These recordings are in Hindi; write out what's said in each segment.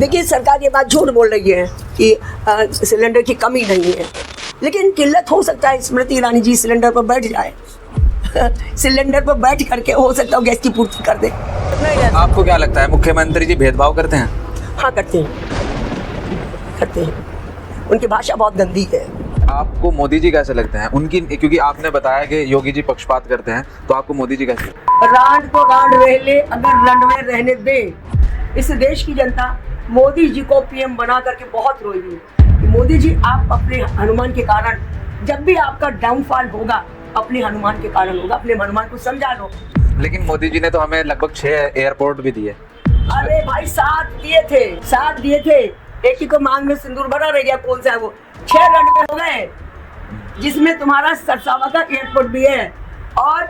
देखिए, सरकार ये बात झूठ बोल रही है कि सिलेंडर की कमी नहीं है, लेकिन किल्लत हो सकता है। स्मृति ईरानी जी सिलेंडर पर बैठ जाए सिलेंडर पर बैठ करके हो सकता है गैस की पूर्ति कर दे। आपको क्या लगता है मुख्यमंत्री जी भेदभाव करते हैं? हाँ, करते हैं। उनकी भाषा बहुत गंदी है। आपको मोदी जी कैसे लगते हैं उनकी, क्योंकि आपने बताया कि योगी जी पक्षपात करते हैं, तो आपको मोदी जी कैसे लगते हैं? रांड को रांड रह ले, अगर रनवे रहने दे। इस देश की जनता मोदी जी को पीएम बना करके बहुत रोएगी। मोदी जी, आप अपने हनुमान के कारण, जब भी आपका डाउनफॉल होगा अपने हनुमान के कारण होगा। अपने हनुमान को समझा लो। लेकिन मोदी जी ने तो हमें लगभग 6 एयरपोर्ट भी दिए। अरे भाई, 7 दिए थे। एक ही को मांग में सिंदूर भरा रह गया, कौन सा है वो? 6 रनवे हो गए, जिसमें तुम्हारा सरसावा का एयरपोर्ट भी है। और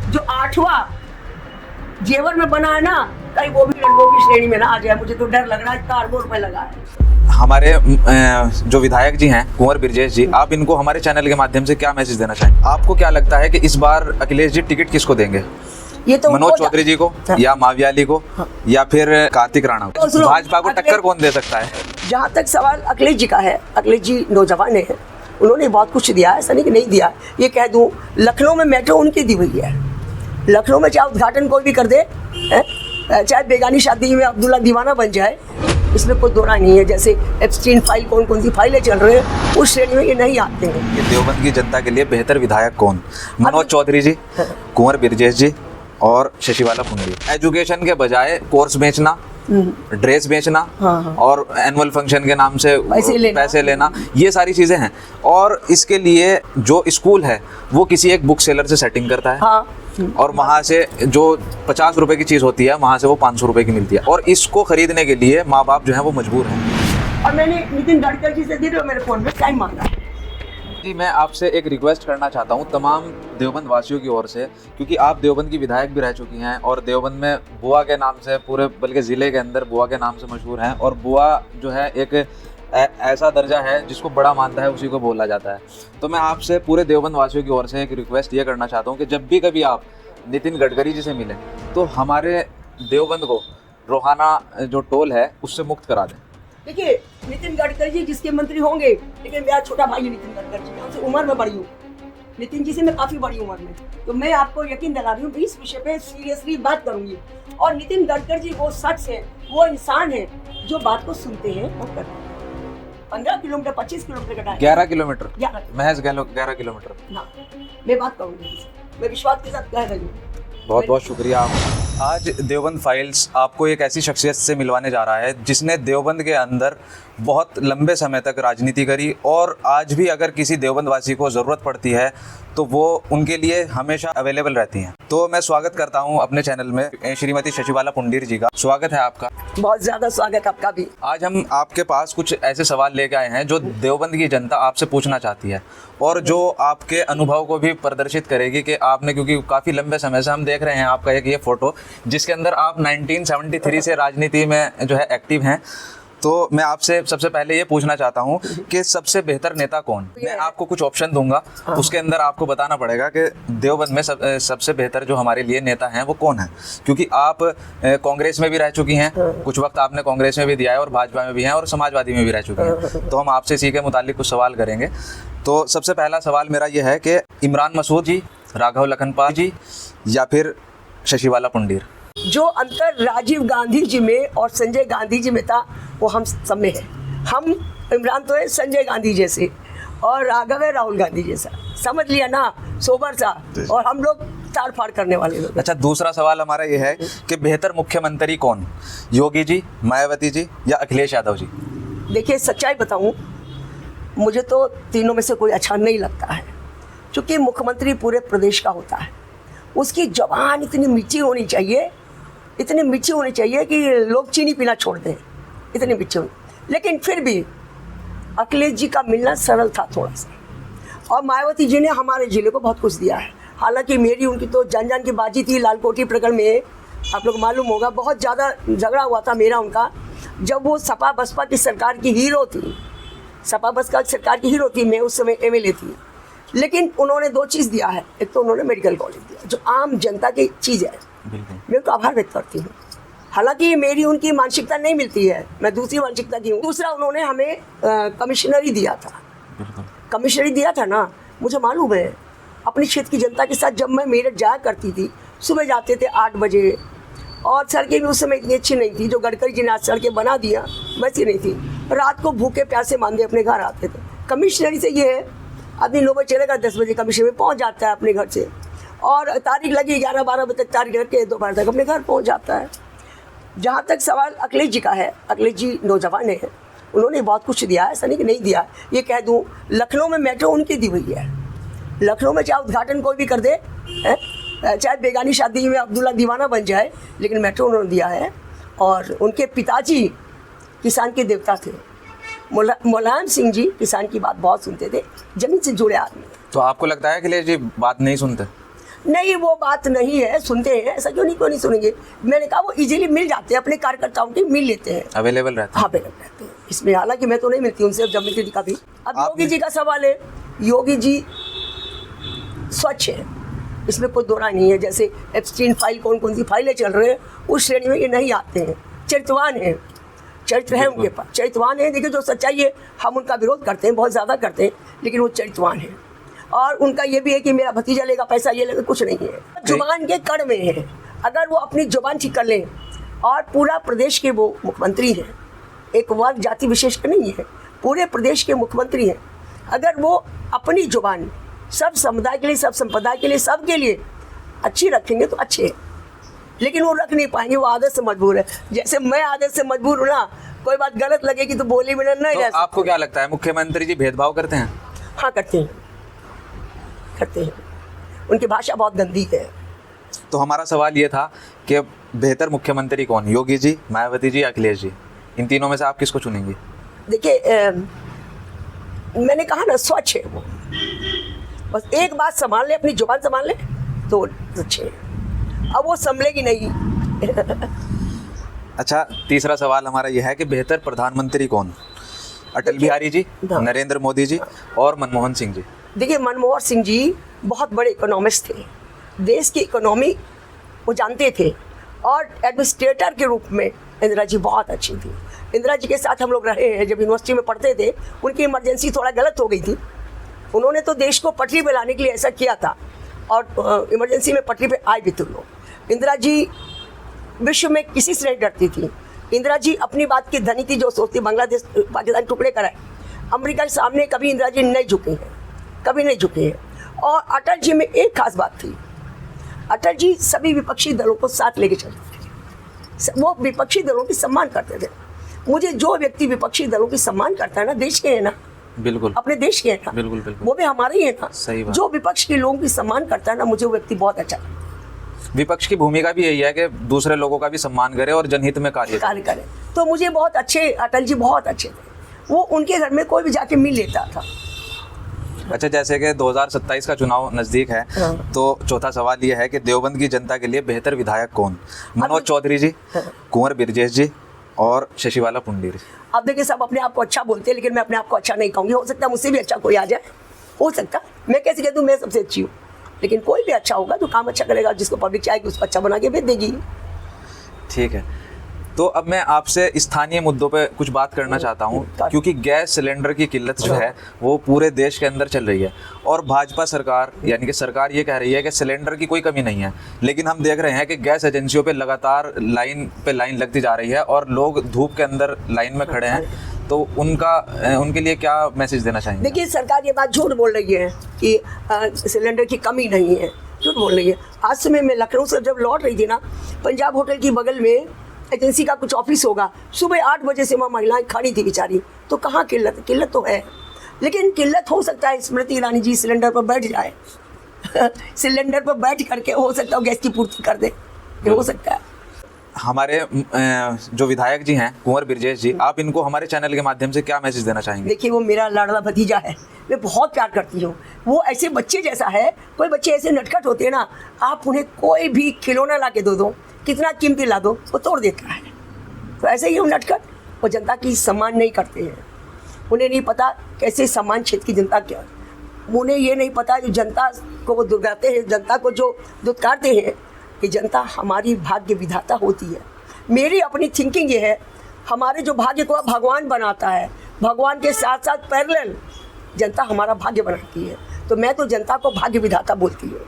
जो 8वां जेवर में बना है ना, कहीं वो भी रनवों की श्रेणी में ना आ जाए। मुझे तो डर लग रहा है, इतना अरबों रुपए लगा है। हमारे जो विधायक जी हैं कुंवर ब्रजेश जी, आप इनको हमारे चैनल के माध्यम से क्या मैसेज देना चाहेंगे? आपको क्या लगता है कि इस बार अखिलेश जी टिकट किसको देंगे? ये तो मनोज चौधरी जी को, या मावियाली को, या फिर कार्तिक राणा को? भाजपा को टक्कर कौन दे सकता है? जहाँ तक सवाल अखिलेश जी का है, अखिलेश जी नौजवान है, उन्होंने बहुत कुछ दिया है, ऐसा नहीं कि नहीं दिया। ये कह दूं, लखनऊ में मेट्रो उनकी दी हुई है। लखनऊ में चाहे उद्घाटन कोई भी कर दे, चाहे बेगानी शादी में अब्दुल्ला दीवाना बन जाए, इसमें कोई दो राय नहीं है। जैसे एप्स्टीन फाइल, कौन सी फाइलें चल रही हैं, उस श्रेणी में ये नहीं आते हैं। ये देवबंद की जनता के लिए बेहतर विधायक कौन? मनोज चौधरी जी, कुंवर ब्रजेश जी और शशिवाला पुंडी। एजुकेशन के बजाय कोर्स बेचना, ड्रेस बेचना, और एनुअल फंक्शन के नाम से पैसे लेना, ये सारी चीजें हैं। और इसके लिए जो स्कूल है वो किसी एक बुक सेलर से सेटिंग करता है, और वहाँ से जो 50 रुपए की चीज़ होती है वहाँ से वो 500 रुपए की मिलती है, और इसको खरीदने के लिए माँ बाप जो है वो मजबूर हैं। और मैंने नितिन गडकरी जी से दे दो मेरे फोन में टाइम मांगा। जी, मैं आपसे एक रिक्वेस्ट करना चाहता हूँ तमाम देवबंद वासियों की ओर से, क्योंकि आप देवबंद की विधायक भी रह चुकी हैं और देवबंद में बुआ के नाम से पूरे बल्कि ज़िले के अंदर बुआ के नाम से मशहूर हैं, और बुआ जो है एक ऐसा दर्जा है जिसको बड़ा मानता है उसी को बोला जाता है। तो मैं आपसे पूरे देवबंद वासियों की ओर से एक रिक्वेस्ट ये करना चाहता हूँ कि जब भी कभी आप नितिन गडकरी जी से मिलें तो हमारे देवबंद को रोहाना जो टोल है उससे मुक्त करा दें। देखिए, नितिन गडकरी जी जिसके मंत्री होंगे, लेकिन मेरा छोटा भाई है नितिन गडकरी जी, मैं उनसे उम्र में बड़ी हूँ। नितिन जी से मैं काफी बड़ी उम्र में, तो मैं आपको यकीन दिला रही हूँ इस विषय पे सीरियसली बात करूंगी। और नितिन गडकरी जी वो शख्स है, वो इंसान है जो बात को सुनते हैं और करते हैं। 15 किलोमीटर 25 किलोमीटर का 11 किलोमीटर, 11 महज 11 किलोमीटर। ना, मैं बात करूंगी, मैं विश्वास के साथ कह रही हूँ। बहुत बहुत शुक्रिया। आज देवबंद फाइल्स आपको एक ऐसी शख्सियत से मिलवाने जा रहा है जिसने देवबंद के अंदर बहुत लंबे समय तक राजनीति करी, और आज भी अगर किसी देवबंद वासी को ज़रूरत पड़ती है तो वो उनके लिए हमेशा अवेलेबल रहती हैं। तो मैं स्वागत करता हूं अपने चैनल में श्रीमती शशिवाला पुंडीर जी का। स्वागत है आपका। बहुत ज़्यादा स्वागत आपका भी। आज हम आपके पास कुछ ऐसे सवाल लेके आए हैं जो देवबंद की जनता आपसे पूछना चाहती है, और जो आपके अनुभव को भी प्रदर्शित करेगी कि आपने, क्योंकि काफ़ी लंबे समय से हम देख रहे हैं आपका एक ये फ़ोटो जिसके अंदर आप 1973 से राजनीति में जो है एक्टिव हैं। तो मैं आपसे सबसे पहले ये पूछना चाहता हूँ कि सबसे बेहतर नेता कौन? मैं आपको कुछ ऑप्शन दूंगा, उसके अंदर आपको बताना पड़ेगा कि देवबंद में सबसे बेहतर जो हमारे लिए नेता हैं वो कौन है, क्योंकि आप कांग्रेस में भी रह चुकी हैं, कुछ वक्त आपने कांग्रेस में भी दिया है, और भाजपा में भी हैं, और समाजवादी में भी रह चुकी हैं। तो हम आपसे इसी के मुतालिक कुछ सवाल करेंगे। तो सबसे पहला सवाल मेरा ये है कि इमरान मसूद जी, राघव लखनपाल जी, या फिर शशिवाला पुंडीर? जो अंतर राजीव गांधी जी में और संजय गांधी जी में था वो हम सब में है। हम इमरान तो है संजय गांधी जैसे, और राघव है राहुल गांधी जैसा। समझ लिया ना, सोबर सा, और हम लोग ताड़ फाड़ करने वाले लोग। अच्छा, दूसरा सवाल हमारा ये है कि बेहतर मुख्यमंत्री कौन? योगी जी, मायावती जी, या अखिलेश यादव जी? देखिए, सच्चाई बताऊं, मुझे तो तीनों में से कोई अच्छा नहीं लगता है, क्योंकि मुख्यमंत्री पूरे प्रदेश का होता है। उसकी जबान इतनी मीठी होनी चाहिए, इतनी मीठी होनी चाहिए कि लोग चीनी पीना छोड़ दें, इतनी मीठी होनी। लेकिन फिर भी अखिलेश जी का मिलना सरल था थोड़ा सा, और मायावती जी ने हमारे ज़िले को बहुत कुछ दिया है। हालांकि मेरी उनकी तो जान जान की बाजी थी। लालकोठी प्रकरण में आप लोग मालूम होगा, बहुत ज़्यादा झगड़ा हुआ था मेरा उनका, जब वो सपा बसपा की सरकार की हीरो थी। सपा बसपा की सरकार की हीरो थी, मैं उस समय MLA थी। लेकिन उन्होंने 2 चीज़ दिया है, एक तो उन्होंने मेडिकल कॉलेज दिया जो आम जनता की चीज़ है, मैं उनका आभार व्यक्त करती हूँ। हालांकि मेरी उनकी मानसिकता नहीं मिलती है, मैं दूसरी मानसिकता की हूँ। दूसरा, उन्होंने हमें कमिश्नरी दिया था, कमिश्नरी दिया था ना, मुझे मालूम है अपने क्षेत्र की जनता के साथ। जब मैं मेरठ जाया करती थी, सुबह जाते थे 8 बजे, और सड़कें भी उस समय इतनी अच्छी नहीं थी, जो गडकरी जी ने आज सड़कें बना दिया वैसी नहीं थी। रात को भूखे प्यासे मांदे अपने घर आते थे। कमिश्नरी से ये है, आदमी 9 बजे चलेगा, 10 बजे कमिश्नरी में पहुंच जाता है अपने घर से, और तारीख लगी 11-12 बजे तक तारीख रख के दोपहर तक अपने घर पहुंच जाता है। जहाँ तक सवाल अखिलेश जी का है, अखिलेश जी नौजवान है, उन्होंने बहुत कुछ दिया है, ऐसा नहीं कि नहीं दिया। ये कह दूँ, लखनऊ में मेट्रो उनकी दी हुई है। लखनऊ में चाहे उद्घाटन कोई भी कर दे, चाहे बेगानी शादी में अब्दुल्ला दीवाना बन जाए, लेकिन मेट्रो उन्होंने दिया है। और उनके पिताजी किसान के देवता थे, मुलायम सिंह जी किसान की बात बहुत सुनते थे, जमीन से जुड़े आदमी। तो आपको लगता है अखिलेश जी बात नहीं सुनते? नहीं, वो बात नहीं है, सुनते हैं, ऐसा क्यों नहीं सुनेंगे। मैंने कहा वो इजीली मिल जाते हैं, अपने कार्यकर्ताओं के मिल लेते हैं, अवेलेबल रहते हैं। हाँ, अवेलेबल रहते हैं इसमें। हालांकि मैं तो नहीं मिलती उनसे, जब मिलती थी कभी। अब योगी जी का सवाल है, योगी जी स्वच्छ है, इसमें कोई दो राय नहीं है। जैसे एप्स्टीन फाइल, कौन कौन सी फाइलें चल रहे हैं, उस श्रेणी में ये नहीं आते हैं। चरित्रवान है, चरित्र है उनके पास, चरित्रवान है। देखिए, जो सच्चाई है, हम उनका विरोध करते हैं, बहुत ज़्यादा करते हैं, लेकिन वो चरित्रवान है। और उनका ये भी है कि मेरा भतीजा लेगा पैसा, ये लेगा, कुछ नहीं है। जुबान के कड़ में है, अगर वो अपनी जुबान ठीक कर लें, और पूरा प्रदेश के वो मुख्यमंत्री हैं, एक वर्ग जाति विशेष का नहीं है, पूरे प्रदेश के मुख्यमंत्री हैं। अगर वो अपनी जुबान सब समुदाय के लिए, सब संप्रदाय के लिए, सबके लिए अच्छी रखेंगे तो अच्छे हैं, लेकिन वो रख नहीं पाएंगे, वो आदत से मजबूर है। जैसे मैं आदत से मजबूर हूँ ना, कोई बात गलत लगेगी तो बोली में नहीं रह सकते। आपको क्या लगता है, मुख्यमंत्री जी भेदभाव करते हैं? हाँ, करते हैं, करते हैं। उनकी भाषा बहुत गंदी है। तो हमारा सवाल ये था कि बेहतर मुख्यमंत्री कौन, योगी जी, मायावती जी, अखिलेश जी, इन तीनों में से आप किसको चुनेंगे? देखिए, मैंने कहा ना, स्वच्छ है वो, बस एक बात संभाल ले, अपनी जुबान संभाल ले तो अच्छे हैं। अब वो संभलेगी नहीं। अच्छा, तीसरा सवाल हमारा यह है कि बेहतर प्रधानमंत्री कौन, अटल बिहारी जी, नरेंद्र मोदी जी, और मनमोहन सिंह जी? देखिए, मनमोहन सिंह जी बहुत बड़े इकोनॉमिस्ट थे, देश की इकोनॉमी वो जानते थे, और एडमिनिस्ट्रेटर के रूप में इंदिरा जी बहुत अच्छी थी। इंदिरा जी के साथ हम लोग रहे हैं, जब यूनिवर्सिटी में पढ़ते थे। उनकी इमरजेंसी थोड़ा गलत हो गई थी, उन्होंने तो देश को पटरी पे लाने के लिए ऐसा किया था, और इमरजेंसी में पटरी पे आए भी थे लोग। इंदिरा जी विश्व में किसी से नहीं डरती थी। इंदिरा जी अपनी बात की धनी थी, जो सोचती बांग्लादेश पाकिस्तान टुकड़े कराए। अमेरिका के सामने कभी इंदिरा जी नहीं झुकी हैं, कभी नहीं झुके हैं। और अटल जी में एक खास बात थी, अटल जी सभी विपक्षी दलों को साथ लेके चलते थे, वो विपक्षी दलों की सम्मान करते थे। मुझे जो व्यक्ति विपक्षी दलों की सम्मान करता है ना, देश के है ना, बिल्कुल अपने देश के है ना, बिल्कुल बिल्कुल, वो भी हमारे ही है ना। सही बात। जो विपक्ष के लोगों की सम्मान करता है ना, मुझे वो व्यक्ति बहुत अच्छा लगता है। विपक्ष की भूमिका भी यही है कि दूसरे लोगों का भी सम्मान करे और जनहित में कार्य करे। तो मुझे बहुत अच्छे, अटल जी बहुत अच्छे थे, वो उनके घर में कोई भी जाके मिल लेता था। अच्छा, जैसे कि 2027 का चुनाव नज़दीक है, हाँ। तो चौथा सवाल ये है कि देवबंद की जनता के लिए बेहतर विधायक कौन, मनोज चौधरी जी, कुंवर बिरजेश जी, और शशिवाला पुंडीर? अब देखिए, सब अपने आप को अच्छा बोलते हैं, लेकिन मैं अपने आप को अच्छा नहीं कहूँगी। हो सकता है मुझसे भी अच्छा कोई आ जाए, हो सकता, मैं कैसे कह दूँ मैं सबसे अच्छी हूँ, लेकिन कोई भी अच्छा होगा, जो काम अच्छा करेगा, जिसको पब्लिक चाहेगी उसको अच्छा बना के भेज देगी। ठीक है, तो अब मैं आपसे स्थानीय मुद्दों पे कुछ बात करना चाहता हूँ, क्योंकि गैस सिलेंडर की किल्लत जो है वो पूरे देश के अंदर चल रही है, और भाजपा सरकार यानी कि सरकार ये कह रही है कि सिलेंडर की कोई कमी नहीं है, लेकिन हम देख रहे हैं कि गैस एजेंसियों पे लगातार लाइन लगती जा रही है और लोग धूप के अंदर लाइन में खड़े हैं। तो उनके लिए क्या मैसेज देना चाहेंगे? देखिए, सरकार ये बात झूठ बोल रही है कि सिलेंडर की कमी नहीं है, झूठ बोल रही है। आज सुबह मैं लखनऊ से जब लौट रही थी ना, पंजाब होटल की बगल में एजेंसी का कुछ ऑफिस होगा, सुबह 8 बजे से वहाँ महिलाएं खड़ी थी बेचारी। तो कहाँ किल्लत तो है, लेकिन किल्लत हो सकता है स्मृति ईरानी जी सिलेंडर पर बैठ जाए सिलेंडर पर बैठ करके हो सकता है गैस की पूर्ति कर दे, ये हो सकता है। हमारे जो विधायक जी हैं कुंवर बिरजेश जी, आप इनको हमारे चैनल के माध्यम से क्या मैसेज देना चाहेंगे? देखिए, वो मेरा लाडला भतीजा है, मैं बहुत प्यार करती हूँ। वो ऐसे बच्चे जैसा है, कोई बच्चे ऐसे नटखट होते हैं ना, आप उन्हें कोई भी खिलौना ला के दो, कितना कीमती ला दो, वो तोड़ देता है। तो ऐसे ही हम नटखट, वो जनता की सम्मान नहीं करते हैं। उन्हें नहीं पता कैसे सम्मान क्षेत्र की जनता क्या, उन्हें ये नहीं पता जो जनता को वो दुर्गाते हैं, जनता को जो दुत्कारते हैं कि जनता हमारी भाग्य विधाता होती है। मेरी अपनी थिंकिंग ये है, हमारे जो भाग्य को भगवान बनाता है, भगवान के साथ साथ पैरेलल जनता हमारा भाग्य बनाती है। तो मैं तो जनता को भाग्य विधाता बोलती हूँ।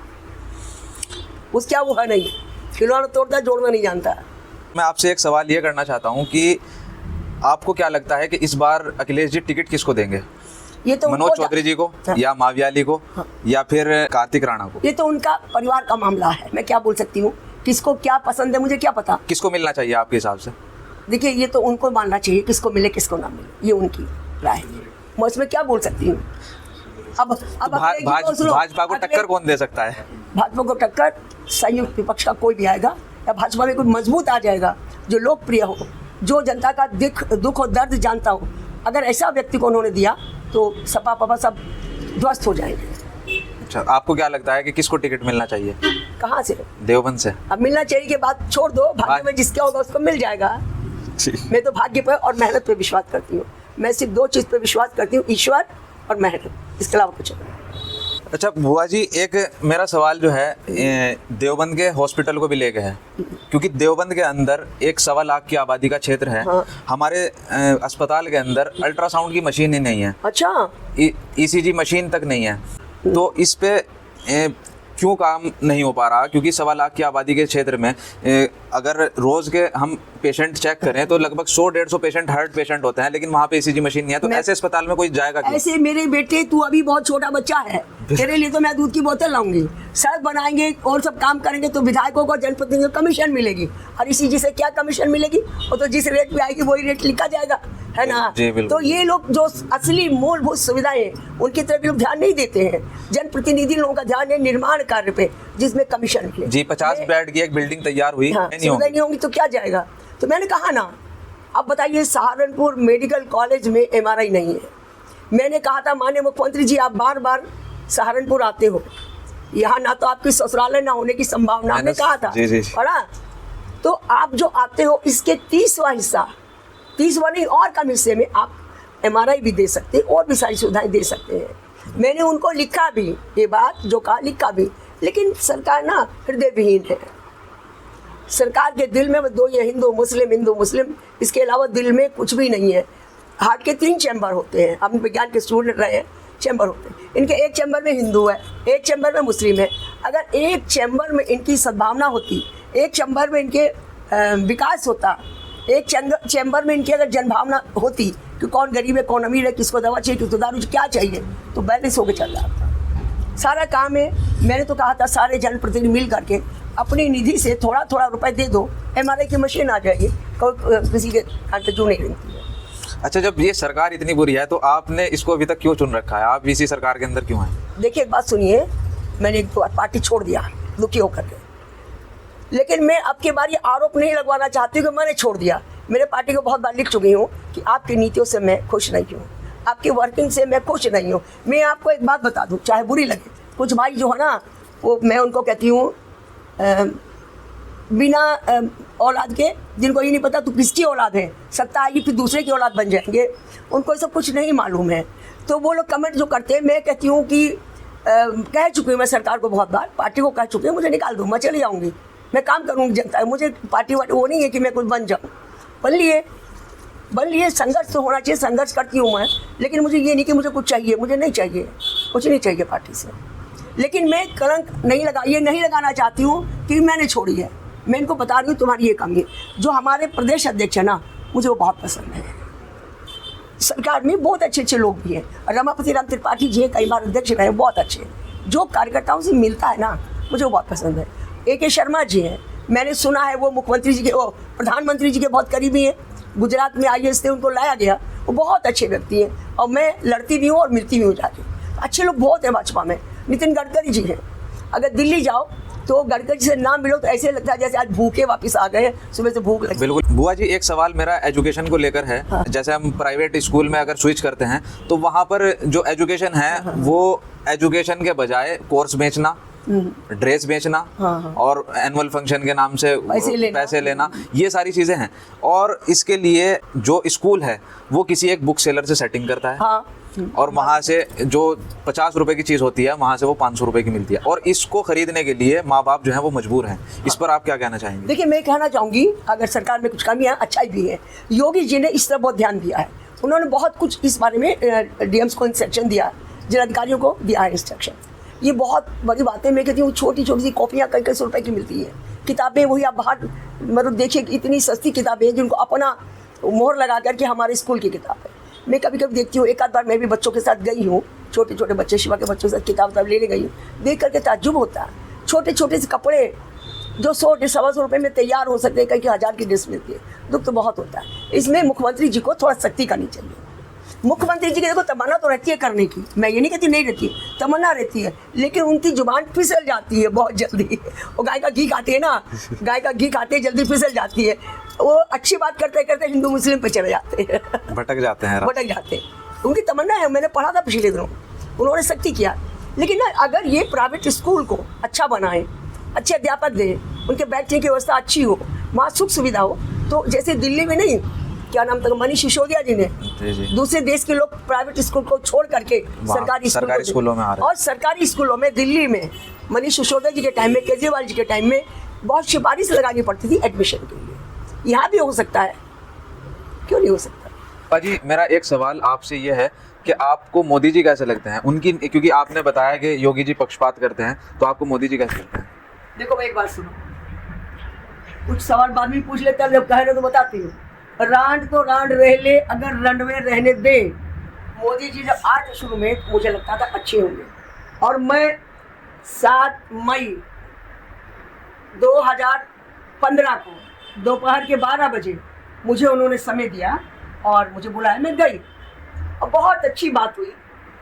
उस क्या वो है नहीं, खिलौना तोड़ता जोड़ना नहीं जानता। मैं आपसे एक सवाल ये करना चाहता हूँ कि आपको क्या लगता है कि इस बार अखिलेश जी टिकट किसको देंगे? ये तो मनोज चौधरी जी को, हाँ। या मावियाली को, हाँ। या फिर कार्तिक राणा को? ये तो उनका परिवार का मामला है, मैं क्या बोल सकती हूँ, किसको क्या पसंद है मुझे क्या पता। किसको मिलना चाहिए आपके हिसाब से? देखिए ये तो उनको मानना चाहिए, किसको मिले किसको ना मिले, ये उनकी राय है, मैं उसमें क्या बोल सकती हूँ। अब भाजपा को टक्कर कौन दे सकता है? भाजपा को टक्कर संयुक्त विपक्ष का कोई भी आएगा, या भाजपा में कोई मजबूत आ जाएगा जो लोकप्रिय हो, जो जनता का दुख और दर्द जानता हो। अगर ऐसा व्यक्ति को उन्होंने दिया तो सपा पपा सब ध्वस्त हो जाएंगे। अच्छा, आपको क्या लगता है कि किसको टिकट मिलना चाहिए? कहाँ से? देवबंद से। अब मिलना चाहिए के बात छोड़ दो, भाग्य में जिसका होगा उसको मिल जाएगा। मैं तो भाग्य पर और मेहनत पे विश्वास करती हूँ। मैं सिर्फ दो चीज़ पे विश्वास करती हूँ, ईश्वर और मेहनत, इसके अलावा कुछ नहीं। अच्छा बुआ जी, एक मेरा सवाल जो है देवबंद के हॉस्पिटल को भी लेके है, क्योंकि देवबंद के अंदर 1.25 लाख की आबादी का क्षेत्र है। हाँ। हमारे अस्पताल के अंदर अल्ट्रासाउंड की मशीन ही नहीं है। अच्छा, ईसीजी मशीन तक नहीं है। तो इस पे क्यों काम नहीं हो पा रहा? क्योंकि 1.25 लाख की आबादी के क्षेत्र में अगर रोज के हम पेशेंट चेक करें तो लगभग 100-150 पेशेंट हार्ट पेशेंट होते हैं, लेकिन वहाँ पे ईसीजी मशीन नहीं है। तो ऐसे अस्पताल में कोई जाएगा क्यों? ऐसे मेरे बेटे, तू अभी बहुत छोटा बच्चा है, तेरे लिए तो मैं दूध की बोतल लाऊंगी, सड़क बनाएंगे और सब काम करेंगे तो विधायकों को जनप्रतिनिधियों को कमीशन मिलेगी। और ईसीजी से क्या कमीशन मिलेगी? वो तो जिस रेट पे आएगी वही रेट लिखा जाएगा, है ना? तो ये लोग जो असली मूलभूत सुविधाएं उनकी तरफ लोग ध्यान नहीं देते हैं। जनप्रतिनिधि लोगों का ध्यान है निर्माण कार्य पे, जिसमें कमीशन मिले। जी, 50 बेड की एक बिल्डिंग तैयार हुई, हाँ, नहीं होंगी तो क्या जाएगा? तो मैंने कहा ना, अब बताइए सहारनपुर मेडिकल कॉलेज में MRI नहीं है। मैंने कहा था माननीय मुख्यमंत्री जी, आप बार बार सहारनपुर आते हो, यहाँ ना तो आपकी ससुरालय ना होने की संभावना, हमने कहा था, पढ़ा? तो आप जो आते हो इसके 30वां हिस्सा, 30वां नहीं और कम हिस्से में आप MRI भी दे सकते हैं और भी सारी सुविधाएं दे सकते हैं। मैंने उनको लिखा भी, ये बात जो कहा लिखा भी, लेकिन सरकार ना हृदय विहीन है। सरकार के दिल में दो ये हिंदू मुस्लिम, इसके अलावा दिल में कुछ भी नहीं है। हार्ट के 3 चैम्बर होते हैं, हम विज्ञान के स्टूडेंट रहे हैं, चैम्बर होते हैं। इनके एक चैम्बर में हिंदू है, एक चैम्बर में मुस्लिम है। अगर एक चैम्बर में इनकी सद्भावना होती, एक चैम्बर में इनके विकास होता, एक चैम्बर में इनकी अगर जनभावना होती कि कौन गरीब है कौन अमीर है, किसको दवा चाहिए किसको दारू क्या चाहिए, तो बैलेंस होकर चल रहा था। सारा काम है। मैंने तो कहा था सारे जनप्रतिनिधि मिल करके अपनी निधि से थोड़ा थोड़ा रुपए दे दो, MRI की मशीन आ जाएगी, किसी के हाथ जो नहीं रहती है। अच्छा, जब ये सरकार इतनी बुरी है तो आपने इसको अभी तक क्यों चुन रखा है? आप इसी सरकार के अंदर क्यों हैं? देखिए एक बात सुनिए, मैंने एक बार पार्टी छोड़ दिया दुखी होकर के, लेकिन मैं अब की बार ये आरोप नहीं लगवाना चाहती हूँ कि मैंने छोड़ दिया। मेरे पार्टी को बहुत बार लिख चुकी हूँ कि आपकी नीतियों से मैं खुश नहीं हूँ, आपकी वर्किंग से मैं खुश नहीं हूँ। मैं आपको एक बात बता दूँ, चाहे बुरी लगे, कुछ भाई जो है ना, वो मैं उनको कहती हूँ बिना औलाद के, जिनको ये नहीं पता तो किसकी औलाद है, सत्ता आएगी फिर दूसरे की औलाद बन जाएंगे, उनको ये सब कुछ नहीं मालूम है। तो वो लोग कमेंट जो करते हैं, मैं कहती हूँ कि कह चुकी हूँ मैं सरकार को बहुत बार, पार्टी को कह चुकी हूँ, मुझे निकाल दो, मैं चली जाऊँगी, मैं काम करूँगी जनता है, मुझे पार्टी वार्टी वो नहीं है कि मैं कुछ बन जाऊँ। बन लिए संघर्ष तो होना चाहिए, संघर्ष करती हूँ मैं, लेकिन मुझे ये नहीं कि मुझे कुछ चाहिए, मुझे नहीं चाहिए, कुछ नहीं चाहिए पार्टी से। लेकिन मैं कलंक नहीं लगाना चाहती हूँ कि मैंने छोड़ी है। मैं इनको बता रही हूँ तुम्हारी ये कमी है। जो हमारे प्रदेश अध्यक्ष है ना, मुझे वो बहुत पसंद है। सरकार में बहुत अच्छे अच्छे लोग भी हैं, रमापति राम त्रिपाठी जी कई बार अध्यक्ष रहे, बहुत अच्छे। जो कार्यकर्ताओं से मिलता है ना, मुझे वो बहुत पसंद है। AK शर्मा जी हैं, मैंने सुना है वो मुख्यमंत्री जी के, वो प्रधानमंत्री जी के बहुत करीबी हैं। गुजरात में IAS से उनको लाया गया, वो बहुत अच्छे व्यक्ति हैं और मैं लड़ती भी हूँ और मिलती भी हूँ जाके। अच्छे लोग बहुत हैं भाजपा में। नितिन गडकरी जी हैं, अगर दिल्ली जाओ तो गडकरी से ना मिलो तो ऐसे लगता है जैसे आज भूखे वापस आ गए, सुबह से भूख लगी। बिल्कुल बुआ जी, एक सवाल मेरा एजुकेशन को लेकर है। हाँ। जैसे हम प्राइवेट स्कूल में अगर स्विच करते हैं तो वहाँ पर जो एजुकेशन है वो एजुकेशन के बजाय कोर्स बेचना ड्रेस बेचना हाँ। और एनुअल फंक्शन के नाम से पैसे लेना, ये सारी चीज़ें हैं। और इसके लिए जो स्कूल है वो किसी एक बुक सेलर से सेटिंग करता है, हाँ। और वहाँ से जो 50 रुपए की चीज़ होती है वहाँ से वो 500 रुपए की मिलती है, और इसको खरीदने के लिए माँ बाप जो है वो मजबूर हैं। इस पर आप क्या कहना चाहेंगे? देखिए, मैं कहना चाहूँगी, अगर सरकार में कुछ कमियाँ अच्छाई भी है, योगी जी ने इस तरफ बहुत ध्यान दिया है। उन्होंने बहुत कुछ इस बारे में डीएम्स को इंस्ट्रक्शन दिया, जिलाधिकारियों को दिया है इंस्ट्रक्शन। ये बहुत बड़ी बात है। मैं कहती हूँ छोटी छोटी सी कॉपियाँ कई सौ रुपए की मिलती है, किताबें वही आप बाहर मतलब देखिए इतनी सस्ती किताबें हैं जिनको अपना मोहर लगा करके हमारे स्कूल की किताब है। मैं कभी कभी देखती हूँ, एक आध बार मैं भी बच्चों के साथ गई हूँ, छोटे छोटे बच्चे शिवा के बच्चों के साथ किताब लेने गई हूँ, देख करके ताज्जुब होता है। छोटे छोटे से कपड़े जो 100-125 रुपये में तैयार हो सकते हैं, कई 1000 की ड्रेस मिलती है। दुख तो बहुत होता है। इसमें मुख्यमंत्री जी को थोड़ा सख्ती करनी चाहिए। मुख्यमंत्री जी की देखो तमन्ना तो रहती है करने की, मैं ये नहीं कहती नहीं रहती, तमन्ना रहती है, लेकिन उनकी जुबान फिसल जाती है बहुत जल्दी। वो गाय का घी खाते हैं ना, गाय का घी खाते जल्दी फिसल जाती है। वो अच्छी बात करते करते हिंदू मुस्लिम पे चले जाते हैं, भटक जाते हैं। उनकी तमन्ना है। मैंने पढ़ा था पिछले दिनों, उन्होंने सख्ती किया। लेकिन ना अगर ये प्राइवेट स्कूल को अच्छा बनाए, अच्छे अध्यापक दें, उनके बैठने की व्यवस्था अच्छी हो, वहाँ सुख सुविधा हो, तो जैसे दिल्ली में नहीं, क्या नाम था, मनीष सिसोदिया जी ने दूसरे देश के लोग प्राइवेट स्कूल को छोड़ करके सरकारी स्कूलों में आ रहे हैं। और सरकारी स्कूलों में दिल्ली में मनीष सिसोदिया जी के टाइम में, केजरीवाल जी के टाइम में बहुत सिफारिश लगानी पड़ती थी एडमिशन के लिए। यहाँ भी हो सकता है, क्यों नहीं हो सकता? पाजी, मेरा एक सवाल आपसे ये है कि आपको मोदी जी कैसे लगते हैं? उनकी, क्योंकि आपने बताया कि योगी जी पक्षपात करते हैं, तो आपको मोदी जी कैसे लगते हैं? देखो, मैं एक बात सुनो, कुछ सवाल बाद में पूछ लेते हैं, जब कह रहे तो बताती हूँ। रांड तो रांड रह ले, अगर रंडवे रहने दे। मोदी जी जब आए थे शुरू में, मुझे लगता था अच्छे होंगे, और मैं 7 मई 2015 को दोपहर के 12 बजे मुझे उन्होंने समय दिया और मुझे बुलाया, मैं गई और बहुत अच्छी बात हुई।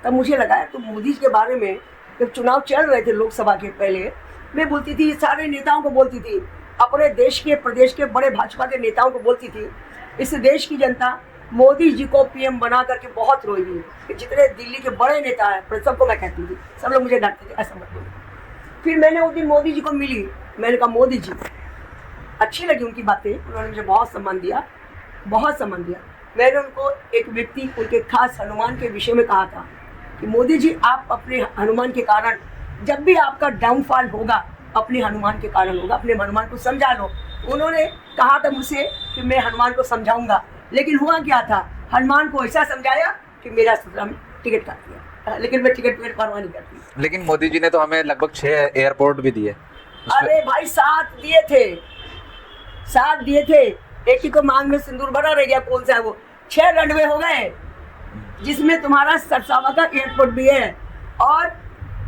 तब मुझे लगा तो मोदी जी के बारे में, जब चुनाव चल रहे थे लोकसभा के पहले, मैं बोलती थी, सारे नेताओं को बोलती थी, अपने देश के प्रदेश के बड़े भाजपा के नेताओं को बोलती थी, इस देश की जनता मोदी जी को पीएम बना करके बहुत रोई हुई। जितने दिल्ली के बड़े नेता हैं सबको मैं कहती थी, सब लोग मुझे डांटते थे, ऐसा मत बोलो। फिर मैंने उस दिन मोदी जी को मिली, मैंने कहा मोदी जी, अच्छी लगी उनकी बातें, उन्होंने मुझे बहुत सम्मान दिया, बहुत सम्मान दिया। मैंने उनको एक व्यक्ति, उनके खास हनुमान के विषय में कहा था कि मोदी जी, आप अपने हनुमान के कारण, जब भी आपका डाउनफॉल होगा अपने हनुमान के कारण होगा, अपने हनुमान को समझा लो। उन्होंने कहा था मुझसे कि मैं हनुमान को समझाऊंगा, लेकिन हुआ क्या था, हनुमान को ऐसा समझाया कि मेरा टिकट काट दिया, लेकिन मैं टिकट परवाह नहीं करती। लेकिन मोदी जी ने तो हमें लगभग 6 एयरपोर्ट भी दिए। अरे भाई, 7 दिए थे, 7 दिए थे, एक ही को मांग में सिंदूर भरा रह गया, कौन सा है वो। 6 रनवे हो गए, जिसमें तुम्हारा सरसावा का एयरपोर्ट भी है, और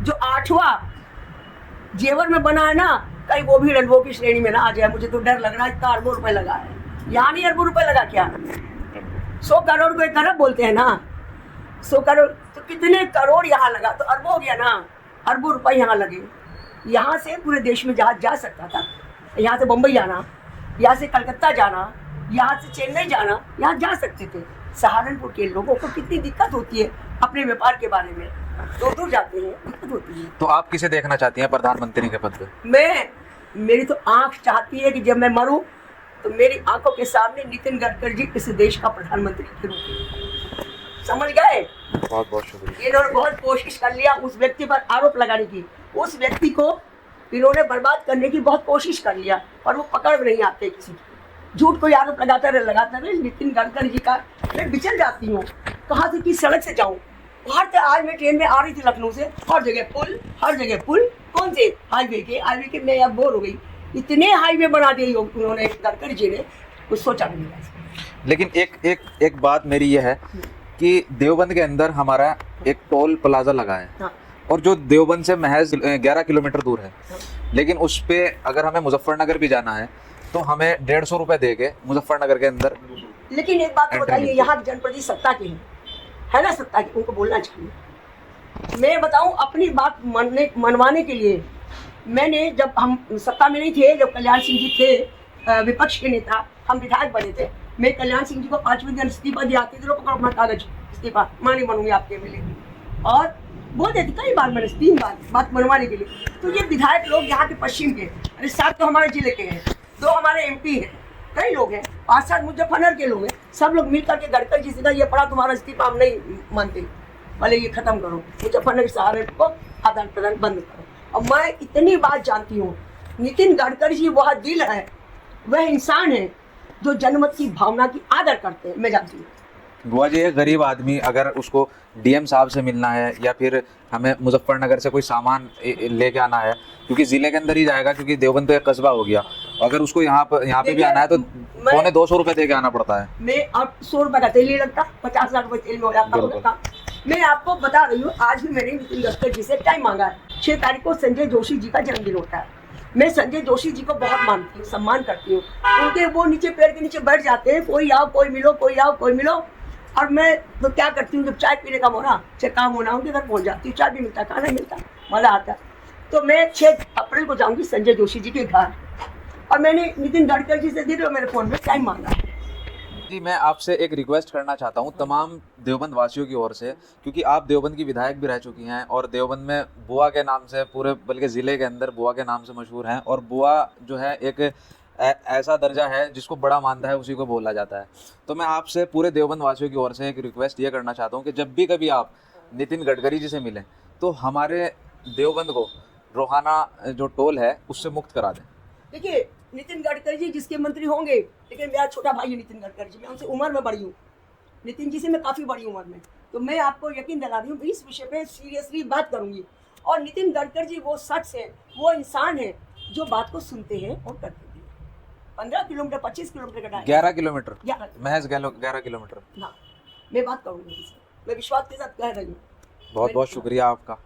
जो 8वां जेवर में बना है ना, कहीं वो भी रनवों की श्रेणी में ना आ जाए। मुझे तो डर लग रहा है, इतना अरबों रुपए लगा है, यहाँ नहीं अरबों रुपए लगा क्या? 100 करोड़ को 1 अरब बोलते हैं ना, 100 करोड़ तो कितने करोड़ यहाँ लगा, तो अरबों हो गया ना, अरबों रुपए यहाँ लगे। यहाँ से पूरे देश में जहाज जा सकता था, यहाँ से बम्बई जाना, यहाँ से कलकत्ता जाना, यहाँ से चेन्नई जाना, यहाँ जा सकते थे। सहारनपुर के लोगों को कितनी दिक्कत होती है अपने व्यापार के बारे में, दूर दूर जाते हैं, दिक्कत होती है। तो आप किसे देखना चाहती हैं प्रधानमंत्री के पद पे? मेरी तो आंख चाहती है कि जब मैं मरूं तो मेरी आंखों के सामने नितिन गडकरी जी इस देश का प्रधानमंत्री के रूप में। समझ गए? बहुत बहुत शुक्रिया। इन्होंने बहुत कोशिश कर लिया उस व्यक्ति पर आरोप लगाने की, उस व्यक्ति को इन्होंने बर्बाद करने की बहुत कोशिश कर लिया, और वो पकड़ नहीं आते किसी की। झूठ कोई आरोप लगाता रहे। नितिन गडकरी जी का मैं विचल जाती हूँ, कहाँ से किस सड़क से जाऊँ। बाहर से आज मैं ट्रेन में आ रही थी लखनऊ से, हर जगह पुल, हर जगह पुल। कौन से हाईवे के मैं अब बोर हो गई, इतने हाईवे बना दिए उन्होंने, गडकरी जी ने, कुछ सोचा भी नहीं। लेकिन एक बात मेरी यह है कि देवबंद के अंदर हमारा एक टोल प्लाजा लगा है, हाँ। और जो देवबंद से महज 11 किलोमीटर दूर है, लेकिन उस पे अगर हमें मुजफ्फरनगर भी जाना है तो हमें 150 रुपये दे के मुजफ्फरनगर के अंदर। लेकिन एक बात तो बताइए, यहाँ जनप्रति सत्ता की है ना, सत्ता की, उनको बोलना चाहिए। मैं बताऊं, अपनी बात मनवाने के लिए मैंने, जब हम सत्ता में नहीं थे, जब कल्याण सिंह जी थे विपक्ष के नेता, हम विधायक बने थे, मैं कल्याण सिंह जी को 5वें दिन इस्तीफा दिया, पकड़ो अपना कागज, इस्तीफा, मैं नहीं बनूंगी आपके मिले। और बोल देती कई बार, मैंने 3 बार बात मनवाने के लिए। तो ये विधायक लोग यहाँ के पश्चिम के, अरे 7 तो हमारे जिले के हैं, 2 हमारे एमपी हैं, कई लोग हैं, 5-7 मुजफ्फरनगर के लोग हैं, सब लोग मिलकर के गडकरी जी से कहा, ये पड़ा तुम्हारा इस्तीफा हम नहीं मानते, भले ये खत्म करो, मुजफ्फरनगर सहारे को आदान प्रदान बंद करो। और मैं इतनी बात जानती हूँ, नितिन गडकरी जी वह दिल है, वह इंसान है जो जनमत की भावना की आदर करते हैं, मैं जानती हूँ। बुआ जी, एक गरीब आदमी अगर उसको डीएम साहब से मिलना है या फिर हमें मुजफ्फरनगर से कोई सामान लेके आना है, क्योंकि जिले के अंदर ही जाएगा, क्योंकि देवबंद तो एक कस्बा हो गया, अगर उसको यहाँ पे भी आना है तो 250 रुपए दे के आना पड़ता है। मैं अब 100 रुपए का तेल नहीं लगता, 50 लाख रुपए तेल में हो जाता होगा। मैं आपको बता रही हूँ, आज भी मैंने नितिन गडकरी जी से टाइम मांगा है। 6 तारीख को संजय जोशी जी का जन्मदिन होता है। मैं संजय जोशी जी को बहुत मानती हूँ, सम्मान करती हूँ। उनके वो नीचे पेड़ के नीचे बैठ जाते हैं, कोई आओ कोई मिलो, कोई आओ कोई मिलो। और मैं तो क्या करती हूँ, जब चाय पीने का होना, चाहे काम होना, उनके घर पहुँच जाती हूँ। चाय भी मिलता है, खाना मिलता है, मज़ा आता है। तो मैं 6 अप्रैल को जाऊँगी संजय जोशी जी के घर, और मैंने नितिन गडकरी जी से दे मेरे फ़ोन में टाइम मांगा है। जी, मैं आपसे एक रिक्वेस्ट करना चाहता हूँ तमाम देवबंद वासियों की ओर से, क्योंकि आप देवबंद की विधायक भी रह चुकी हैं और देवबंद में बुआ के नाम से पूरे बल्कि ज़िले के अंदर बुआ के नाम से मशहूर हैं, और बुआ जो है एक ऐसा दर्जा है जिसको बड़ा मानता है उसी को बोला जाता है। तो मैं आपसे पूरे देवबंद वासियों की ओर से एक रिक्वेस्ट ये करना चाहता हूँ कि जब भी कभी आप नितिन गडकरी जी से मिलें तो हमारे देवबंद को रोहाना जो टोल है उससे मुक्त करा दें। देखिए, नितिन गडकरी जी जिसके मंत्री होंगे, लेकिन मेरा छोटा भाई है नितिन गडकरी जी, मैं उनसे उम्र में बड़ी हूँ, नितिन जी से मैं काफ़ी बड़ी उम्र में। तो मैं आपको यकीन दिला रही हूँ, इस विषय पे सीरियसली बात करूँगी। और नितिन गडकरी जी वो शख्स है, वो इंसान है जो बात को सुनते हैं और करते हैं। 15 किलोमीटर 25 किलोमीटर का 11 किलोमीटर, 11 महज 11 किलोमीटर। हाँ, मैं बात करूँगी, मैं विश्वास के साथ कह रही हूँ। बहुत बहुत शुक्रिया आपका।